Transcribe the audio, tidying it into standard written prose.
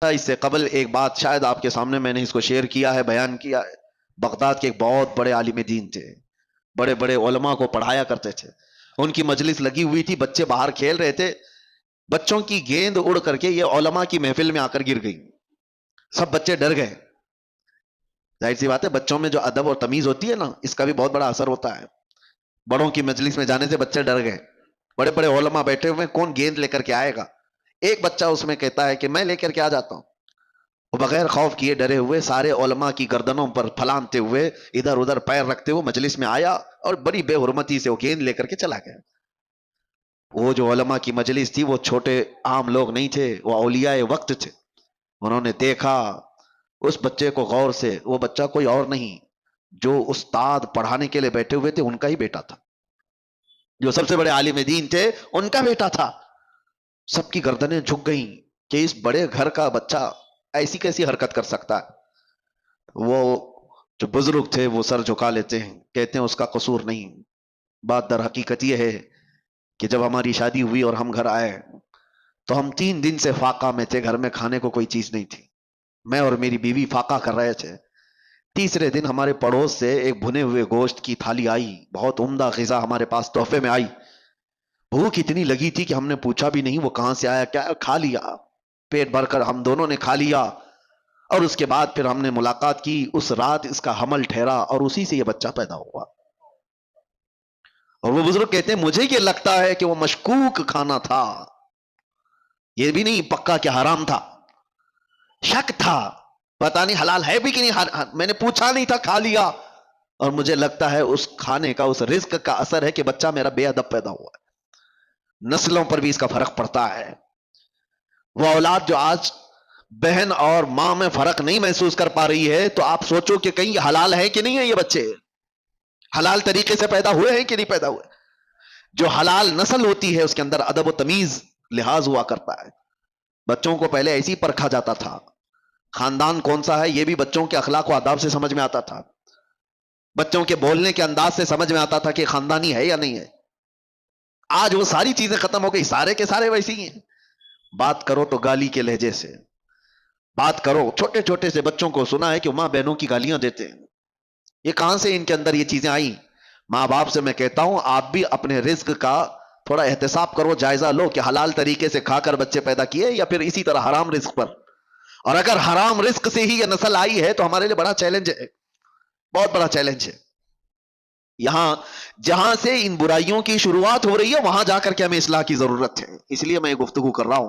اس سے قبل ایک بات شاید آپ کے سامنے میں نے اس کو شیئر کیا ہے، بیان کیا ہے۔ بغداد کے ایک بہت بڑے عالم دین تھے، بڑے بڑے علماء کو پڑھایا کرتے تھے۔ ان کی مجلس لگی ہوئی تھی، بچے باہر کھیل رہے تھے، بچوں کی گیند اڑ کر کے یہ علماء کی محفل میں آ کر گر گئی۔ سب بچے ڈر گئے۔ ظاہر سی بات ہے، بچوں میں جو ادب اور تمیز ہوتی ہے نا، اس کا بھی بہت بڑا اثر ہوتا ہے۔ بڑوں کی مجلس میں جانے سے بچے ڈر گئے، بڑے بڑے علماء بیٹھے ہوئے، کون گیند لے کر کے آئے گا؟ ایک بچہ اس میں کہتا ہے کہ میں لے کر کے آ جاتا ہوں۔ وہ بغیر خوف کیے ڈرے ہوئے سارے علماء کی گردنوں پر پھلانتے ہوئے ادھر ادھر پیر رکھتے ہوئے مجلس میں آیا اور بڑی بے حرمتی سے وہ گیند لے کر کے چلا گیا۔ وہ جو علماء کی مجلس تھی وہ چھوٹے عام لوگ نہیں تھے، وہ اولیاء وقت تھے۔ انہوں نے دیکھا اس بچے کو غور سے، وہ بچہ کوئی اور نہیں، جو استاد پڑھانے کے لیے بیٹھے ہوئے تھے ان کا ہی بیٹا تھا، جو سب سے بڑے عالم دین تھے ان کا بیٹا تھا۔ سب کی گردنیں جھک گئیں کہ اس بڑے گھر کا بچہ ایسی کیسی حرکت کر سکتا ہے۔ وہ جو بزرگ تھے وہ سر جھکا لیتے ہیں، کہتے ہیں اس کا قصور نہیں۔ بات در حقیقت یہ ہے کہ جب ہماری شادی ہوئی اور ہم گھر آئے تو ہم 3 دن سے فاقہ میں تھے، گھر میں کھانے کو کوئی چیز نہیں تھی، میں اور میری بیوی فاقہ کر رہے تھے۔ تیسرے دن ہمارے پڑوس سے ایک بھنے ہوئے گوشت کی تھالی آئی، بہت عمدہ غذا ہمارے پاس تحفے میں آئی۔ بھوک اتنی لگی تھی کہ ہم نے پوچھا بھی نہیں وہ کہاں سے آیا، کیا کھا لیا، پیٹ بھر کر ہم دونوں نے کھا لیا۔ اور اس کے بعد پھر ہم نے ملاقات کی، اس رات اس کا حمل ٹھہرا اور اسی سے یہ بچہ پیدا ہوا۔ اور وہ بزرگ کہتے ہیں مجھے یہ لگتا ہے کہ وہ مشکوک کھانا تھا، یہ بھی نہیں پکا کہ حرام تھا، شک تھا، پتہ نہیں حلال ہے بھی کہ نہیں، میں نے پوچھا نہیں تھا، کھا لیا۔ اور مجھے لگتا ہے اس کھانے کا، اس رزق کا اثر ہے کہ بچہ میرا بے ادب پیدا ہوا ہے۔ نسلوں پر بھی اس کا فرق پڑتا ہے۔ وہ اولاد جو آج بہن اور ماں میں فرق نہیں محسوس کر پا رہی ہے، تو آپ سوچو کہ کہیں حلال ہے کہ نہیں ہے، یہ بچے حلال طریقے سے پیدا ہوئے ہیں کہ نہیں پیدا ہوئے۔ جو حلال نسل ہوتی ہے اس کے اندر ادب و تمیز لحاظ ہوا کرتا ہے۔ بچوں کو پہلے ایسی پرکھا جاتا تھا، خاندان کون سا ہے یہ بھی بچوں کے اخلاق و آداب سے سمجھ میں آتا تھا، بچوں کے بولنے کے انداز سے سمجھ میں آتا تھا کہ خاندانی ہے یا نہیں ہے۔ آج وہ ساری چیزیں ختم ہو گئی، سارے کے سارے ویسے ہی ہیں۔ بات کرو تو گالی کے لہجے سے بات کرو، چھوٹے چھوٹے سے بچوں کو سنا ہے کہ ماں بہنوں کی گالیاں دیتے ہیں۔ یہ کہاں سے ان کے اندر یہ چیزیں آئیں؟ ماں باپ سے میں کہتا ہوں آپ بھی اپنے رزق کا تھوڑا احتساب کرو، جائزہ لو کہ حلال طریقے سے کھا کر بچے پیدا کیے یا پھر اسی طرح حرام رزق پر۔ اور اگر حرام رزق سے ہی یہ نسل آئی ہے تو ہمارے لیے بڑا چیلنج ہے، بہت بڑا چیلنج ہے۔ یہاں جہاں سے ان برائیوں کی شروعات ہو رہی ہے وہاں جا کر کے ہمیں اصلاح کی ضرورت ہے، اس لیے میں یہ گفتگو کر رہا ہوں۔